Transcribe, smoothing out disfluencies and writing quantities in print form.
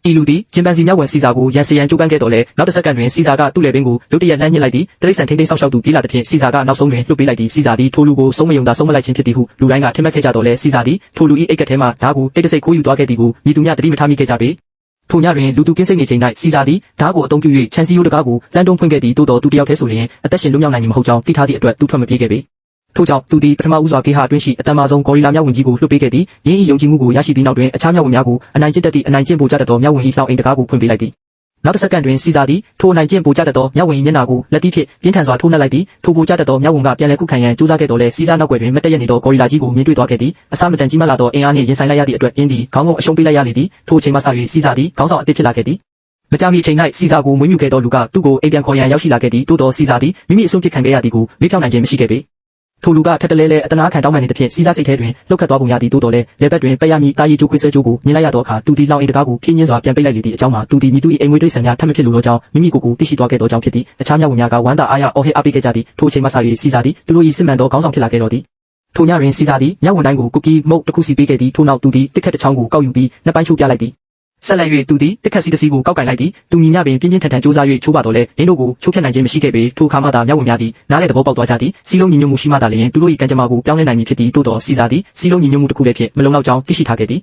ဤလူသည်ဂျင်ပန်စီမြောက်ဝင်စီစာကိုရန်စီရန်ကျိုးပန်းခဲ့တော်လဲနောက်တစ်စက္ကန့်တွင်စီစာကသူ့လေပင်ကိုရုတ်တရက်လှမ်းညှစ်လိုက်သည်တရိတ်ဆန်ထိန်းသိမ်းဆောက်ရှောက်သူပြေးလာသည်ဖြင့်စီစာကနောက်ဆုံးတွင်လွှတ်ပေးလိုက်သည်စီစာသည်ထိုလူကိုဆုံးမယုံသာဆုံးမလိုက်ခြင်းဖြစ်သည်ဟုလူတိုင်းကထင်မှတ်ခဲ့ကြတော်လဲစီစာသည်ထိုလူ၏အိတ်ကထဲမှဓာတ်ကိုတိတ်တဆိတ်ခိုးယူသွားခဲ့သည်ကိုညီသူများတတိမထားမိခဲ့ကြပေထိုညတွင်လူသူကင်းစိတ်နေချိန်၌စီစာသည်ဓာတ်ကိုအသုံးပြု၍ချန်စီယိုတကားကိုလမ်းတုံးဖွင့်ခဲ့သည်သို့တော်သူတယောက်တည်းဆိုလျှင်အသက်ရှင်လွတ်မြောက်နိုင်မည်မဟုတ်ကြောင်းသိထားသည့်အတွက်သူထွက်မပြေးခဲ့ပေထို့ကြောင့်သူသည်ပထမဦးစွာဂေဟာအတွင်းရှိအတန်မာဆုံးဂေါ်ရီလာမြောက်ဝင်ကြီးကိုလွှတ်ပေးခဲ့သည်ရင်း၏ယုံကြည်မှုကိုရရှိပြီးနောက်တွင်အခြားမြောက်ဝင်များကိုအနိုင်ကျင့်တတ်သည့်အနိုင်ကျင့်ပိုကြတတ်သောမြောက်ဝင်၏လောင်အိမ်တကားကိုဖွင့်ပေးလိုက်သည်နောက်တစ်စက္ကန့်တွင်စီစာသည်ထိုအနိုင်ကျင့်ပိုကြတတ်သောမြောက်ဝင်၏မျက်နှာကိုလက်သီးဖြင့်ပြင်းထန်စွာထိုးနှက်လိုက်သည်ထိုပိုကြတတ်သောမြောက်ဝင်ကပြန်လည်ခုခံရန်ကြိုးစားခဲ့တော်လဲစီစာနောက်ွယ်တွင်မတက်ရနေသောဂေါ်ရီလာကြီးကိုမြင်တွေ့သွားခဲ့သည်အစမတန်ကြီးမားလာသောအင်အားနှင့်ရင်ဆိုင်လိုက်ရသည့်အတွက်အင်းသည်ခေါင်းကိုအရှုံးပေးလိုက်ရလေသည်ထိုအချိန်မှစ၍စီစာသည်ခေါင်းဆောင်အသစ်ဖြစ်လာခဲ့သည်မကြာမီအချိန်၌စီစာကိုမွေးမြူခဲ့သောလူကသူ့ကိုအိမ်ပြန်ခေါ်ရန်ရောက်ရှိလာခဲ့သည်သို့တော်စီစာသည်မိမိအဆုံးဖြစ်ခံခဲ့ရသည်ကိုမေ့ဖြောင်းနိုင်ခြင်းမရှိခဲ့ပေထိုလူကထက်တလဲလဲအတနာခံတောင်းပန်နေသဖြင့်စီစာစိတ်ထဲတွင်လှုပ်ခတ်သွားပုံရသည်သို့တော်လဲလက်ဘက်တွင်ပက်ရမည်တာရီကျိုးခွေးဆွဲကျိုးကိုမြင်လိုက်ရသောအခါသူသည်လောင်အိမ်တကားကိုဖြင်းညင်းစွာပြန်ပိတ်လိုက်လေသည့်အကြောင်းမှာသူသည်မိသူ၏အိမ်မွေးတိရစ္ဆာန်များထပ်မဖြစ်လိုသောကြောင့်မိမိကိုယ်ကိုသိရှိသွားခဲ့သောကြောင့်ဖြစ်သည်အခြားမြောက်ဝင်များကဝမ်းသာအားရအော်ဟစ်အားပေးခဲ့ကြသည်ထိုအချိန်မှစ၍စီစာသည်သူတို့၏စစ်မှန်သောခေါင်းဆောင်ဖြစ်လာခဲ့တော်သည်ထိုညတွင်စီစာသည်မြောက်ဝင်တိုင်းကိုကုကီမုတ်တစ်ခုစီပေးခဲ့သည်ထို့နောက်သူသည်တစ်ခက်တစ်ချောင်းကိုကောက်ယူပြီးနှစ်ပိုင်းချိုးပြလိုက်သည်ဆက်လက်၍သူသည်တစ်ခက်စီတစ်စီးကိုကောက်ကင်လိုက်သည်သူညီမျှပင်ပြင်းပြင်းထန်ထန်စူးစမ်း၍ချိုးပါတော့လဲအင်းတို့ကိုချိုးဖျက်နိုင်ခြင်းမရှိခဲ့ပေထိုအခါမှသာမြောက်ဝင်များသည်နားလေသဘောပေါက်သွားကြသည်စီလုံးညီညွတ်မှုရှိမှသာလျှင်သူတို့၏ကံကြမ္မာကိုပြောင်းလဲနိုင်မည်ဖြစ်သည်သို့တော်စီစာသည်စီလုံးညီညွတ်မှုတစ်ခုတည်းဖြင့်မလုံလောက်ကြောင်းသိရှိထားခဲ့သည်